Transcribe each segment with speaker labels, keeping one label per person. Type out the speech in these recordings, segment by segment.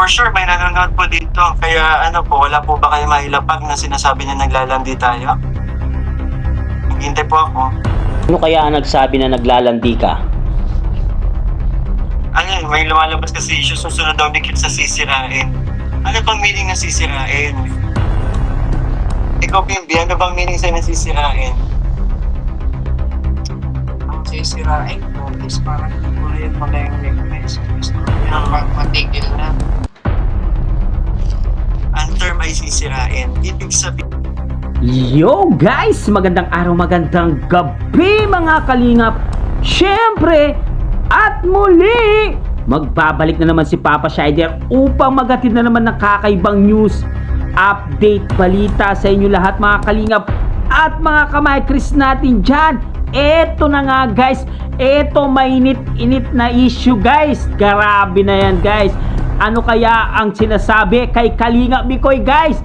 Speaker 1: For sure, may nanonood po dito. Kaya ano po, wala po ba kayo mailapag na sinasabi niya naglalandi tayo? Hintay po ako.
Speaker 2: Ano kaya ang nagsabi na naglalandi ka?
Speaker 1: Ano yun, may lumalabas kasi issue susunod daw ni Kit sa sisirain. Ano bang meaning ng sisirain? Ikaw, Pimbi, ano bang meaning sa'yo ng sisirain?
Speaker 3: Ang sisirain ko is parang ipunin mo na yung weakness. Gusto ko yung matigil na.
Speaker 1: Ang term ay sisirain. Ibig sabihin,
Speaker 2: Yo guys! Magandang araw, magandang gabi mga kalingap! Siyempre, at muli, magbabalik na naman si Papa Shider upang maghatid na naman ng kakaibang news, update, balita sa inyo lahat mga kalingap at mga kamay-kris natin dyan. Eto na nga guys, eto mainit-init na issue guys. Grabe na yan guys. Ano kaya ang sinasabi kay Kalinga Mikoy guys?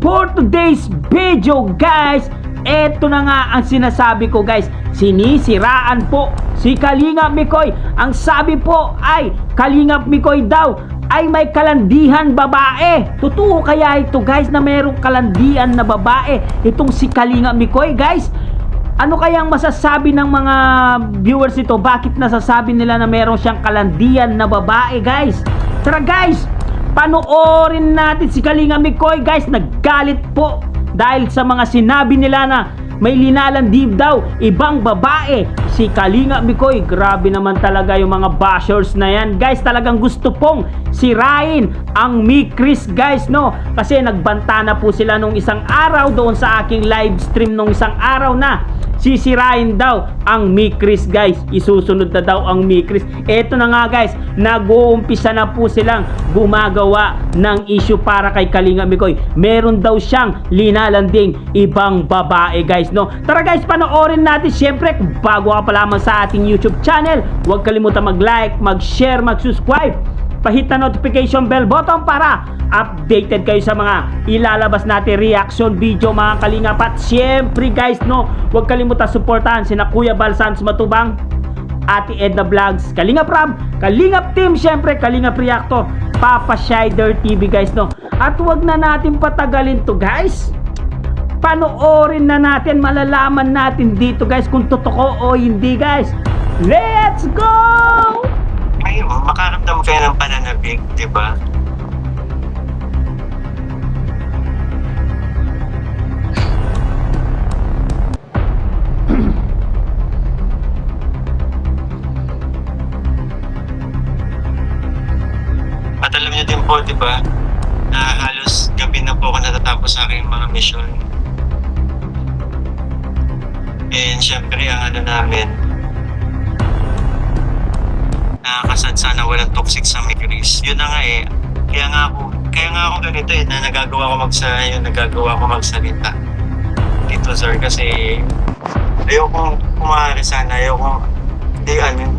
Speaker 2: For today's video guys, eto na nga ang sinasabi ko guys. Sinisiraan po si Kalinga Mikoy. Ang sabi po ay Kalinga Mikoy daw ay may kalandihan babae. Totoo kaya ito guys na mayroong kalandian na babae itong si Kalinga Mikoy guys? Ano kayang masasabi ng mga viewers ito? Bakit nasasabi nila na meron siyang kalandian na babae guys? Tara guys, panoorin natin si Kalinga Mikoy guys. Naggalit po dahil sa mga sinabi nila na may linalandib daw ibang babae si Kalinga Mikoy. Grabe naman talaga yung mga bashers na yan guys. Talagang gusto pong sirain ang Mikris guys, no? Kasi nagbanta na po sila nung isang araw doon sa aking live stream nung isang araw na sisirain daw ang Mikris guys. Isusunod na daw ang Mikris. Eto na nga guys, nag-uumpisa na po silang gumagawa ng issue para kay Kalinga Mikoy. Meron daw siyang linalanding ibang babae guys, no? Tara guys, panoorin natin. Siyempre, kung bago ka pa lamang sa ating YouTube channel, huwag kalimutan mag-like, mag-share, mag-subscribe. Pahit na notification bell button para updated kayo sa mga ilalabas natin reaction video mga kalingap. At syempre guys, no, huwag kalimutan suportahan sina Kuya Bal Santos Matubang, Ate Edna Vlogs, Kalingap Rab, Kalingap Team, syempre Kalingap Reactor, Papa Shider TV guys, no. At huwag na natin patagalin to guys. Panoorin na natin, malalaman natin dito guys kung totoo o hindi guys. Let's go!
Speaker 1: ngayon, makaramdam kayo ng pananabig, di ba? At alam niyo din po, di ba, na halos gabi na po ako natatapos sa aking mga mission. And syempre, ang ano namin, nakakasad sana walang toxic sa Mikris. Yun na nga eh. Kaya nga ako ganito eh, na nagagawa ko magsalita. Dito sir, kasi ayokong kumahari sana, ayokong, di ano,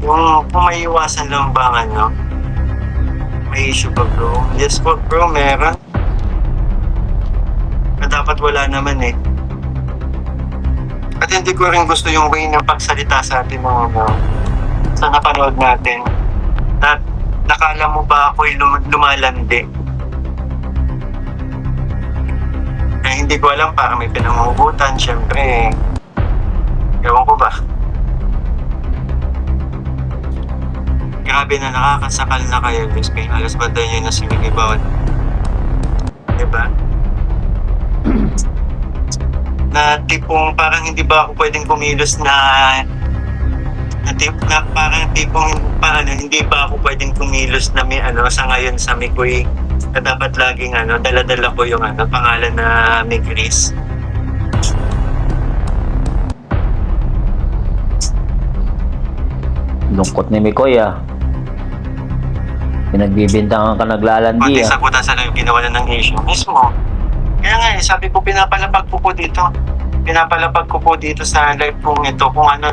Speaker 1: yung kung may iwasan lang bang ano, may issue ba bro? Yes po bro, meron. Na dapat wala naman eh. At hindi ko rin gusto yung way ng pagsalita sa ating mga sa napanood natin. Na nakala mo ba ako'y lumalandi? Eh, hindi ko alam, parang may pinangugutan, syempre. Ewan ko ba? Grabe na, nakakasakal na kayo, Miss Pay. Alas ba tayo nyo na sumigibawat? Diba? Na tipong parang hindi ba ako pwedeng kumilos na parang tipong hindi ba ako pwedeng kumilos na may ano sa ngayon sa Mikoy na dapat laging ano dala-dala ko yung ano pangalan na Mikris.
Speaker 4: Lungkot ni Mikoy ah. Pinagbibintangan ka naglalandi
Speaker 1: Kunti
Speaker 4: ah.
Speaker 1: sagutan sa yung ginawa na ng issue mismo. Kaya nga eh, sabi ko pinapalapag ko po dito. Pinapalapag ko po dito sa live kong ito kung ano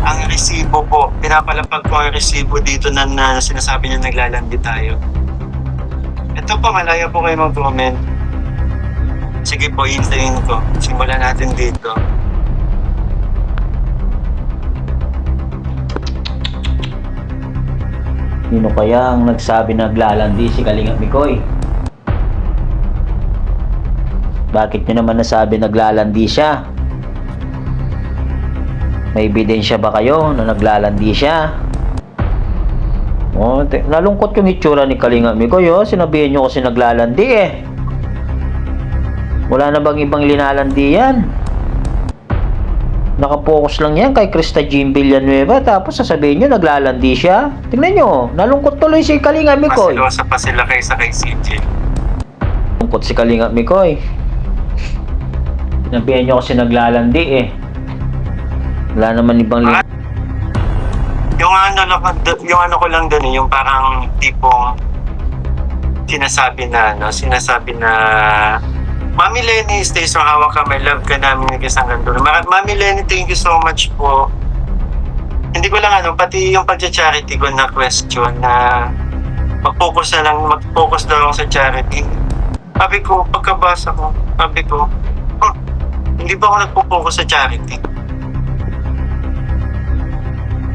Speaker 1: ang resibo po, pinapalapag ko ang resibo dito na sinasabi niya naglalandi tayo. Ito po, malaya po kayo mag-comment. Sige po, hintayin ko. Simulan natin dito.
Speaker 4: Sino kaya ang nagsabi na naglalandi si Kalingap Mikoy? Bakit nyo naman nasabi naglalandi siya? May ebidensya ba kayo na naglalandi siya? Oh, nalungkot yung itsura ni Kalingap Mikoy, oh. Sinabihin nyo kasi naglalandi eh. Wala na bang ibang linalandi yan? Nakapokus lang yan kay Krista Jean Villanueva, tapos sasabihin nyo naglalandi siya. Tingnan nyo, nalungkot tuloy si Kalingap Mikoy.
Speaker 1: Masilosa pa sila kaysa kay CJ.
Speaker 4: Nalungkot si Kalingap Mikoy. Sinabihin nyo kasi naglalandi eh. Wala naman ibang
Speaker 1: Yung ano ko lang doon, yung parang tipong sinasabi na Mami Lenny, stay strong, hawak ka, may love ka namin ng isang gandun. Mami Lenny, thank you so much po. Hindi ko lang pati yung pag-charity ko na question na mag-focus daw ako sa charity. Sabi ko, pagkabasa ko, hindi ba ako nagpo-focus sa charity?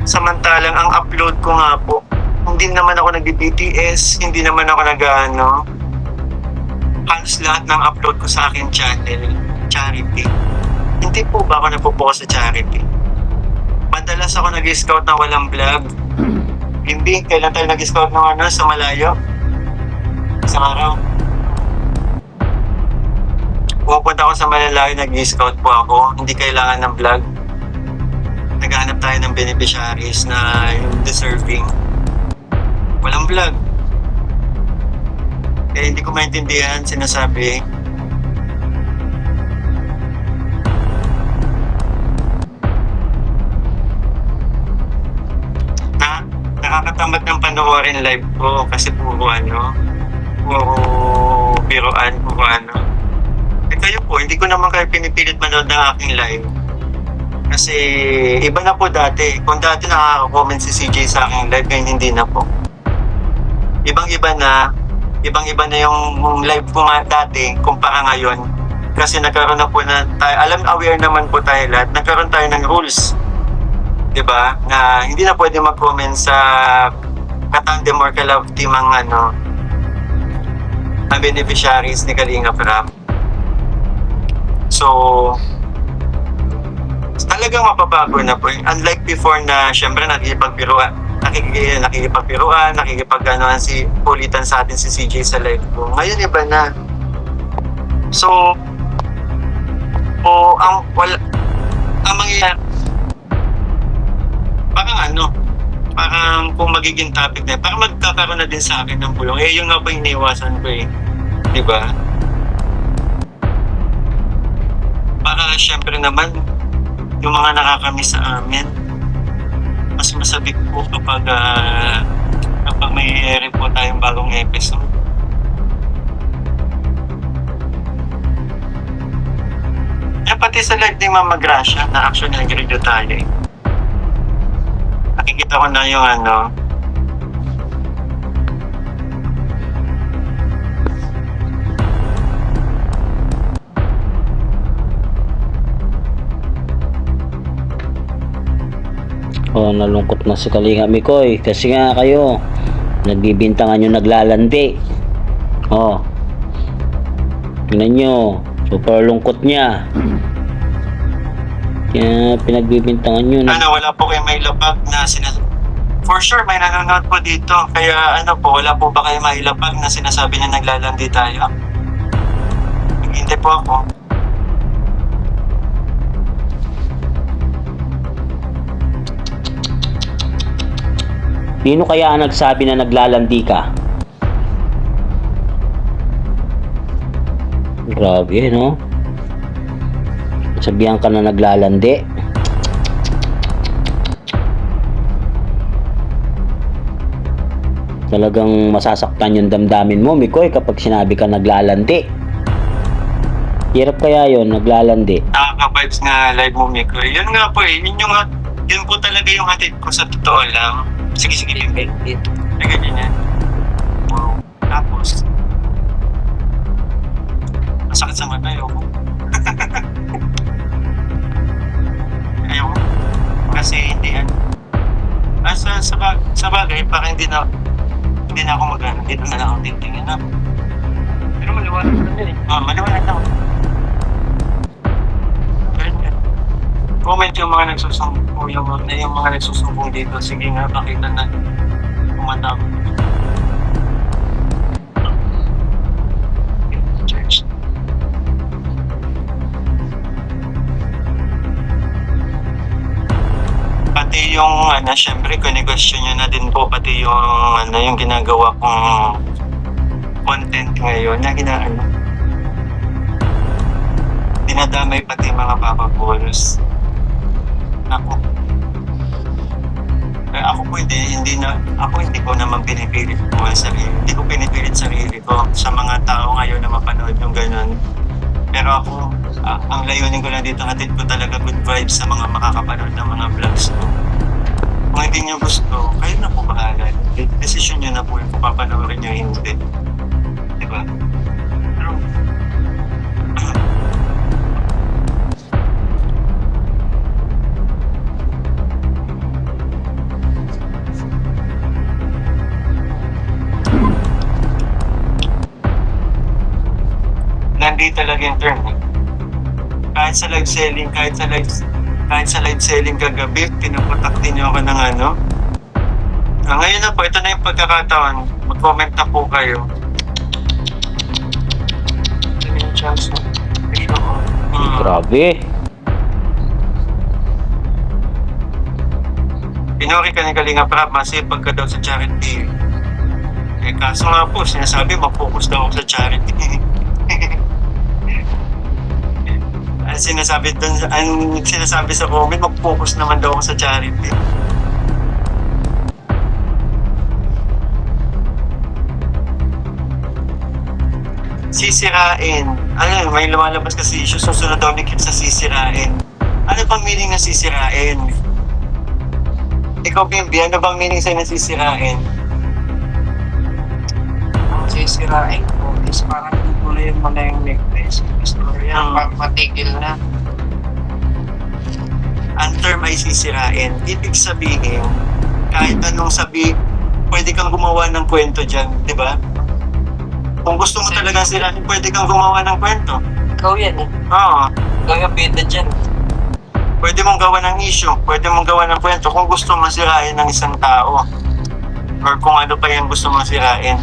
Speaker 1: Samantalang ang upload ko nga po, hindi naman ako nag-BTS, hindi naman ako halos lahat ng upload ko sa akin channel, charity. Hindi po ba ako nagpo-focus sa charity? Madalas ako nag-scout na walang vlog. Hindi, kailan tayo nag-scout ng sa malayo? Isang araw. Pupunta ako sa malalayo, nag-scout po ako. Hindi kailangan ng vlog. Naghahanap tayo ng beneficiaries na yung deserving. Walang vlog. Kaya hindi ko maintindihan sinasabi. Nakakatamad ng panoorin live ko kasi puro biroan, Eh kayo po, hindi ko naman kayo pinipilit manood ng aking live. Kasi iba na po dati. Kung dati nakaka-comment si CJ sa aking live, ngayon hindi na po. Ibang-iba na yung live ko nga dati kumpara ngayon. Kasi nagkaroon na po na tayo, aware naman po tayo lahat, nagkaroon tayo ng rules. Diba? Na hindi na pwede mag-comment sa katandem or ka-love team ang beneficiaries ni Kalingap Rap. So, talagang mapabago na po. Unlike before na syempre nakikipagbiruan, ulitan sa atin si CJ sa live ko. Ngayon iba na. So, ang mangyayari, parang kung magiging topic na, parang magkakaroon na din sa akin ng bulong. Yun nga po yung iniwasan ko eh. Diba? Para syempre naman, yung mga nakakamiss sa amin, mas masabik po kapag may i-air po tayong bagong episode. Pati sa live ni Mama Gracia, na actually nag-review tayo eh. Nakikita ko na yung
Speaker 2: nalungkot na si Kalingap Mikoy kasi nga kayo nagbibintangan yung naglalandi. Tingnan nyo, super lungkot niya. Kaya pinagbibintangan nyo
Speaker 1: wala po kayo may lapag na for sure may nanonood po dito, kaya wala po ba kayo may lapag na sinasabi na naglalandi tayo? Naghihintay po ako.
Speaker 2: Sino kaya ang nagsabi na naglalandi ka? Grabe, no? Sabihan ka na naglalandi. Talagang masasaktan yung damdamin mo, Mikoy, kapag sinabi ka naglalandi. Hirap kaya yon, naglalandi.
Speaker 1: Nakaka-vibes nga live mo, Miko. Yun nga po eh. Yun po talaga yung hatid ko sa totoo lang. Sige, Limpin. Ganyan yan. Wow. Tapos, masakit sa mata. Ayoko. Ayoko. Kasi hindi yan. Sa bagay, parang hindi na hindi na ako mag-ano. Dito na lang ako titingin na.
Speaker 3: Pero maliwanag na din eh.
Speaker 1: Maliwanag na ako. Comment yung mga nagsusumbong, yung mga nagsusumbong dito. Sige nga, pakita na. Kumatap.
Speaker 3: Church.
Speaker 1: Pati yung syempre kinegosyo nyo na din po pati yung yung ginagawa kong content ngayon na dinadamay pati mga Papa Balls. Ako. Ako po hindi ko naman pinipilit po ang sarili. Hindi ko pinipilit sarili ko sa mga tao ngayon na mapanood yung ganun. Pero ako, ang layunin ko lang dito, hatid ko talaga good vibes sa mga makakapanood ng mga vlogs ko. Kung hindi nyo gusto, kayo na po bahala. Decision nyo na po kung papanoorin nyo hindi. Diba? Pero, nandito talaga yung term eh. Kahit sa live selling kagabi, pinuputak din niyo ako ng ngayon na po, ito na yung pagkakataon. Mag-comment na po kayo.
Speaker 3: Ito na yung chance na. Ito ko.
Speaker 4: Grabe.
Speaker 1: Pinuri ka ni Kalinga Prab, masipag ka daw sa charity. Kaso nga po, sinasabi, mag-focus daw ako sa charity. Ang sinasabi sa comment, mag-focus naman daw ako sa charity. Sisirain. May lumalabas kasi issue, susunod daw ni Kip sa sisirain. Ano bang meaning ng sisirain? Ikaw, Bimbi, ano bang meaning sa'yo ng sisirain?
Speaker 3: Ang sisirain ko is parang gugulayin mo na yung necklace. Istorya, matigil na.
Speaker 1: Ang term ay sisirain. Ibig sabihin, kahit anong pwede kang gumawa ng kwento dyan, di ba? Kung gusto mo talaga sirain, pwede kang gumawa ng kwento.
Speaker 3: Ikaw yan eh.
Speaker 1: Oo.
Speaker 3: Ikaw yung bida dyan.
Speaker 1: Pwede mong gawa ng issue, pwede mong gawa ng kwento kung gusto mong sirain ng isang tao. Or kung ano pa yung gusto mong sirain.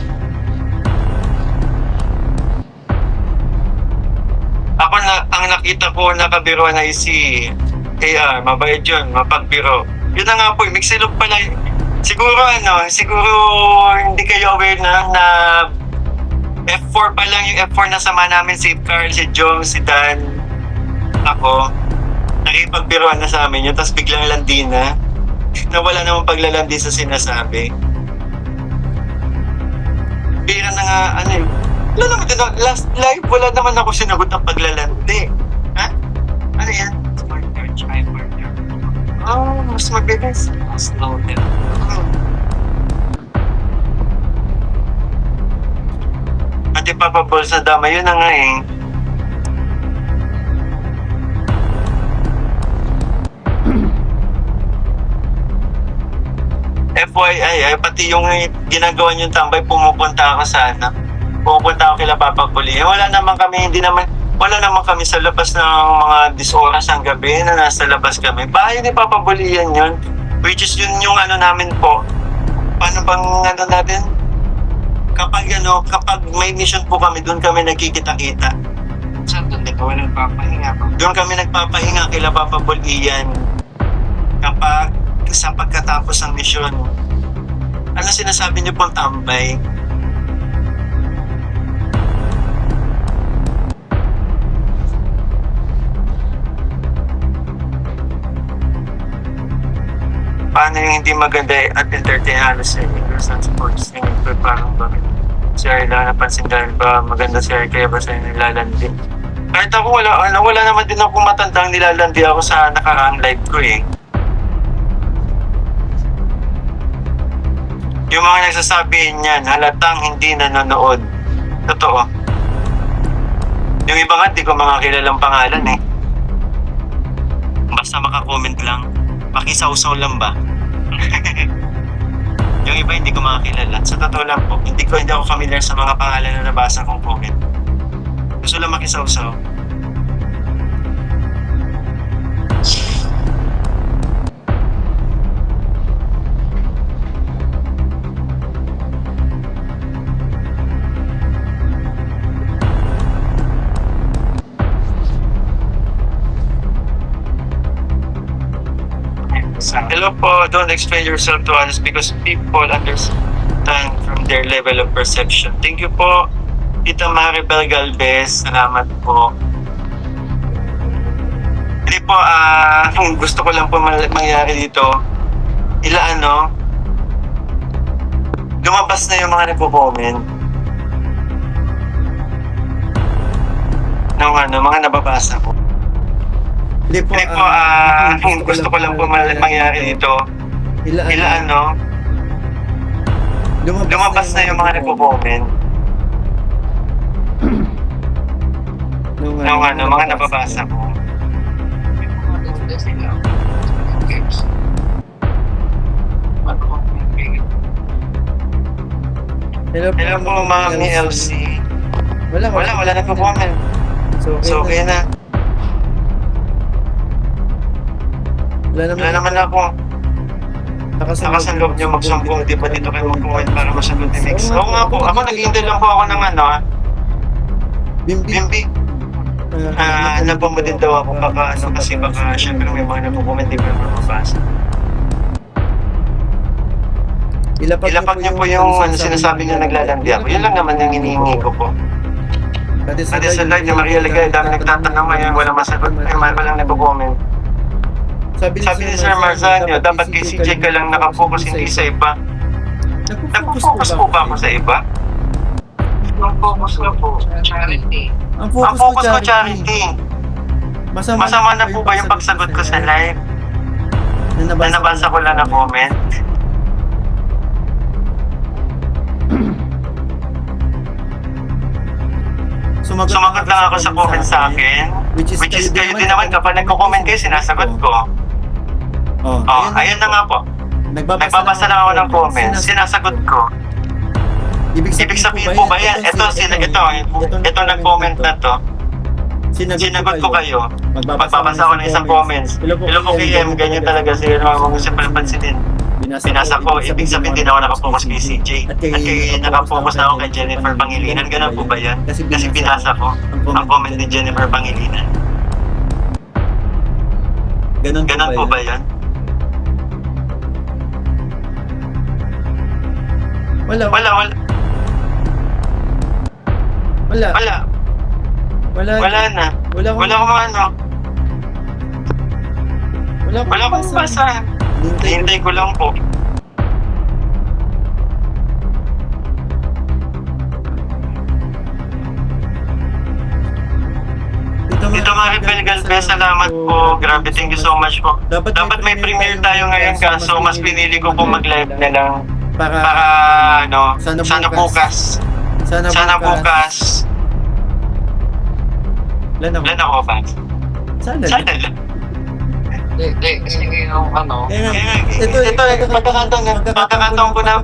Speaker 1: Ang nakita ko nakabiro na si KR, mabait yun, mapagbiro. Yun na nga po, mixilog pala. Siguro hindi kayo aware na F4 pa lang yung F4 na sama namin, si Carl, si Jom, si Dan, ako. Nakipagbiroan na sa amin yun, tapos biglang landi na. Nawala namang paglalandi sa sinasabi. Bira na nga, wala naman din, last live, wala naman ako sinagot ng paglalandi. Ha? Ano yan?
Speaker 3: Smart church, hyper church.
Speaker 1: Mas mabilis.
Speaker 3: Mas loaded.
Speaker 1: At ipapabol sa dama, yun na nga eh. FYI, pati yung ginagawa niyong tambay, pumupunta ako sa pupunta ako kila Papa Buli. Wala naman kami sa labas ng mga 10 oras ng gabi na nasa labas kami. Bahay ni Papa Buli yan yun. Which is yun yung namin po. Paano bang natin? Kapag may mission po kami, doon kami nagkikita-kita.
Speaker 3: Saan doon? Ikaw nagpapahinga pa.
Speaker 1: Doon kami nagpapahinga kila Papa Bulian. Kapag sa pagkatapos ng misyon. Ano sinasabi niyo pong tambay? Paano yung hindi maganda at entertain halos sa English and sports? Yung parang bakit? Si Arla, napansin dahil ba maganda si Arla kaya ba sa'yo nilalandi? Kahit ako wala naman din ako matandang nilalandi ako sa nakaraang live ko eh. Yung mga nagsasabi niyan, halatang hindi nanonood. Totoo. Yung iba nga, di ko mga kilalang pangalan eh. Basta makakomment lang. Pakisawsaw lang ba? Yung iba hindi ko makakilala. Sa totoo lang po, hindi ako familiar sa mga pangalan na nabasa kong comment. Gusto lang makisawsaw. Hello po, don't explain yourself to others because people understand from their level of perception. Thank you po, Tita Maribel Galvez. Salamat po. Hindi po, gusto ko lang po mangyari dito. Lumabas na yung mga nagpo-comment. Mga nababasa ko. Hindi po, gusto ko lang po mangyari dito. Lumabas na yung mga nagpo-comment. Mga nababasa ko.
Speaker 3: Hello
Speaker 1: po, Mami LC. Wala nagpo-comment. So, okay na. Wala naman ako. Nakasan loob niyo magsumbong, di pa dito kayo mag-comment para masagot ni Mix. Oo nga po, ako nag-hintay lang po ako ng Bimbi. Nabang mo din daw ako kasi baka syempre may mga nagko-comment, di ko naman mabasa. Ilapag niyo po yung sinasabi niyo naglalandi ako. Yun lang naman yung hinihingi ko po. Pati sa live ni Maria Ligay, dami nagtatanong ngayon, wala masagot. Walang nagko-comment. Sabi ni Sir Marzanio, dapat kay CJ ka lang nakafocus, hindi sa iba. Nagpo-focus po ba ako sa iba? Ang focus ko po, charity. Ang focus ko, charity. Masama na po ba yung pagsagot ko sa live? Na nabasa ko lang na comment? Sumagot lang ako sa comment sa akin. Which is kayo din naman, kapag nagko-comment kayo, sinasagot ko. Ayun na nga po. Nagbabasa lang ako ng comments, sinasagot ko. Ibig sabihin po ba yan? Ito nag-comment na to. Sinagot ko kayo. Magbabasa ko ng isang comments. Hello po KM, ganyan talaga sila naman kung siyempre pansinin. Binasa ko, ibig sabihin din ako nakafocus kay CJ. At kay nakafocus na ako kay Jennifer Pangilinan. Ganun po ba yan? Kasi binasa ko ang comment ni Jennifer Pangilinan. Ganun po ba yan?
Speaker 3: Wala
Speaker 1: na. Wala akong basa. Hintay ko lang po. Dito Maribel Galvez, salamat po. Grabe, thank you so much po. Dapat may premiere tayo ngayon kaso mas pinili ko po mag-live na lang. Para sana bukas. Sana bukas. Lan ako ba? Sana lang. Kasi yung ito pagkakataon ko na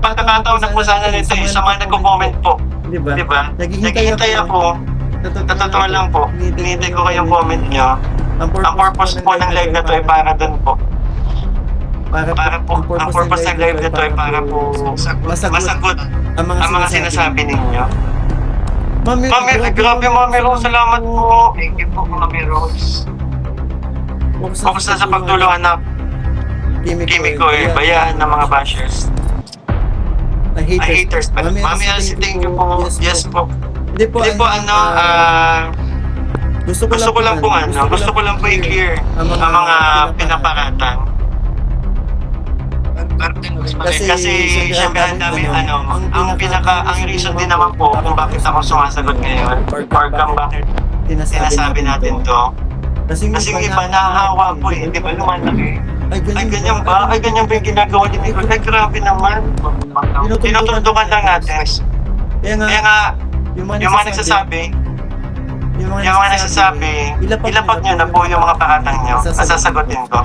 Speaker 1: po sana nito sa mga nagko-comment po. Diba? Naghihintay ako. Totoo lang po. Hinihintay ko kayong comment nyo. Ang purpose po ng live na to ay para dun po. Ang purpose ng live na to ay para po masagot ang mga sinasabi ninyo. Mami, grabe Mami Rose, salamat po. Thank you po Mami Rose. Focus na sa pagtulungan na Kimiko bayaan ng mga bashers. Haters pa. Mami Elsie, thank you po. Yes po. Hindi po gusto ko lang po i-clear ang mga pinaparatang. Kasi syempre ang dami ang reason din naman po kung bakit ako sumasagot ngayon or kung bakit sinasabi natin to. Kasi yung iba nahahawa po di ba lumalaki? Ay ganyan ba? Ay ganyan ba yung ginagawa ni Nicole? Ay grabe naman. Tinutuntukan lang natin. Kaya nga, yung mga nagsasabi, ilapag nyo na po yung mga paratang nyo. Sasagutin ko.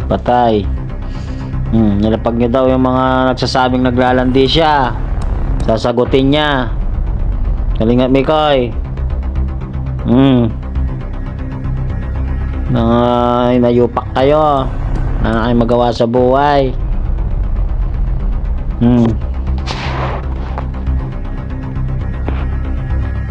Speaker 4: Patay. Nilapag nyo daw yung mga nagsasabing naglalandi siya. Sasagutin niya. Kalingap Mikoy. Nayupak kayo. Na kayo magawa sa buhay.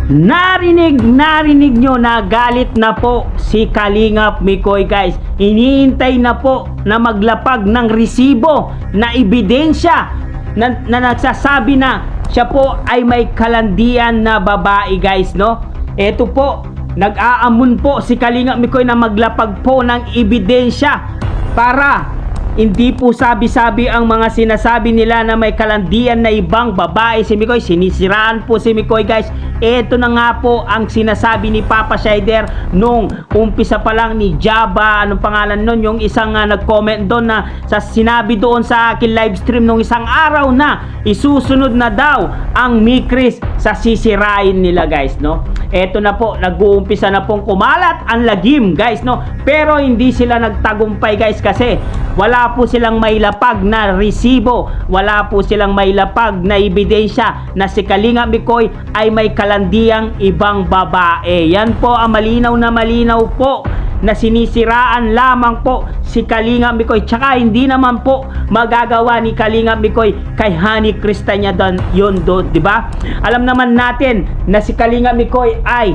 Speaker 2: Narinig nyo na galit na po si Kalingap Mikoy, guys. Iniintay na po na maglapag ng resibo na ebidensya na nagsasabi na siya po ay may kalandian na babae, guys, no? Eto po, nag-aamon po si Kalingap Mikoy na maglapag po ng ebidensya para hindi po sabi-sabi ang mga sinasabi nila na may kalandian na ibang babae si Mikoy. Sinisiraan po si Mikoy, guys. Ito na nga po ang sinasabi ni Papa Shider nung umpisa pa lang ni Java, anong pangalan nun, yung isang nag-comment doon na sinabi doon sa akin live stream nung isang araw na isusunod na daw ang Mikris sa sisirain nila, guys, no? Ito na po, nag-uumpisa na pong kumalat ang lagim, guys, no? Pero hindi sila nagtagumpay, guys, kasi wala po silang mailapag na resibo, wala po silang mailapag na ebidensya na si Kalingap Mikoy ay may kalandiang ibang babae. Yan po ang malinaw na malinaw po na sinisiraan lamang po si Kalingap Mikoy. Tsaka hindi naman po magagawa ni Kalingap Mikoy kay Honey Krista niya doon, yun doon, di ba? Alam naman natin na si Kalingap Mikoy ay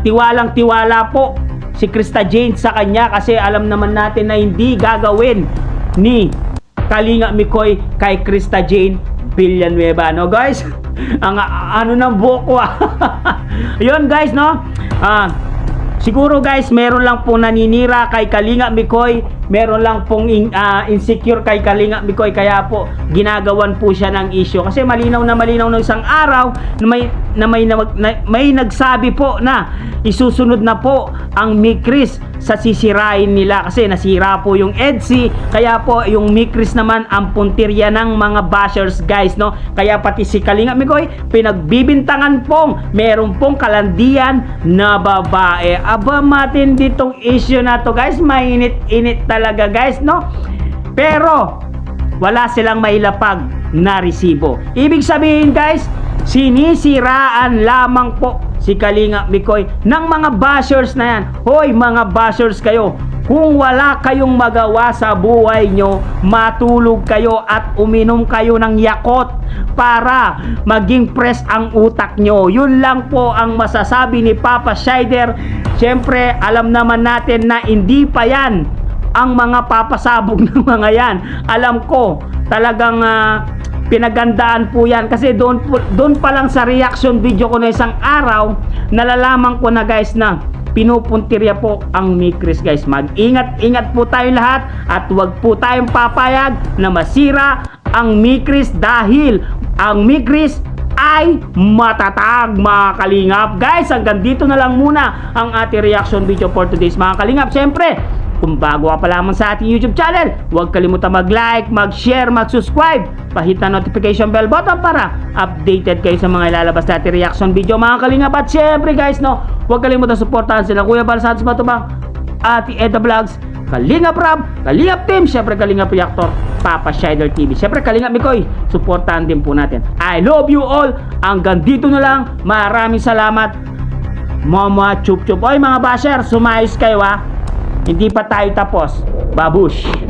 Speaker 2: tiwalang-tiwala po si Krista Jane sa kanya, kasi alam naman natin na hindi gagawin ni Kalingap Mikoy kay Krista Jane Villanueva, no, guys? Ang ano ng buko yun, guys, no? Siguro, guys, meron lang pong naninira kay Kalingap Mikoy, meron lang pong insecure kay Kalingap Mikoy, kaya po ginagawan po siya ng issue. Kasi malinaw na malinaw ng isang araw na may nagsabi po na isusunod na po ang Mikris sa sisirain nila, kasi nasira po yung EDSI, kaya po yung Mikris naman ang puntirya ng mga bashers, guys, no? Kaya pati si Kalingap Mikoy pinagbibintangan pong meron pong kalandian na babae. Aba, matindi ditong issue na to, guys. Mainit-init talaga, guys, no? Pero wala silang mailapag na resibo. Ibig sabihin, guys, sinisiraan lamang po si Kalingap Mikoy ng mga bashers na yan. Hoy, mga bashers kayo, kung wala kayong magawa sa buhay nyo, matulog kayo at uminom kayo ng Yakult para maging fresh ang utak nyo. Yun lang po ang masasabi ni Papa Shider. Siyempre, alam naman natin na hindi pa yan ang mga papasabog ng mga yan. Alam ko, talagang pinagandaan po yan, kasi doon pa lang sa reaction video ko na isang araw, nalalaman ko na, guys, na pinupuntirya po ang Mikris, guys. Mag-ingat-ingat po tayo lahat at wag po tayong papayag na masira ang Mikris, dahil ang Mikris ay matatag, mga kalingap. Guys, hanggang dito na lang muna ang ating reaction video for today's, mga kalingap. Siyempre, kung bago ka pa lamang sa ating YouTube channel, huwag kalimutan mag-like, mag-share, mag-subscribe, pahit na notification bell button para updated kayo sa mga ilalabas natin reaction video, mga kalingap. At syempre, guys, no, huwag kalimutan suportahan sila Kuya Bal Santos Matubang, Ate Eda Vlogs, Kalingap Rob, Kalingap Team, syempre Kalingap Reactor, Papa Shider TV, syempre Kalingap Mikoy, suportahan din po natin. I love you all. Hanggang dito na lang. Maraming salamat. Mama chup chup. Oy, mga basher, sumayos kayo, ha. Hindi pa tayo tapos. Babush!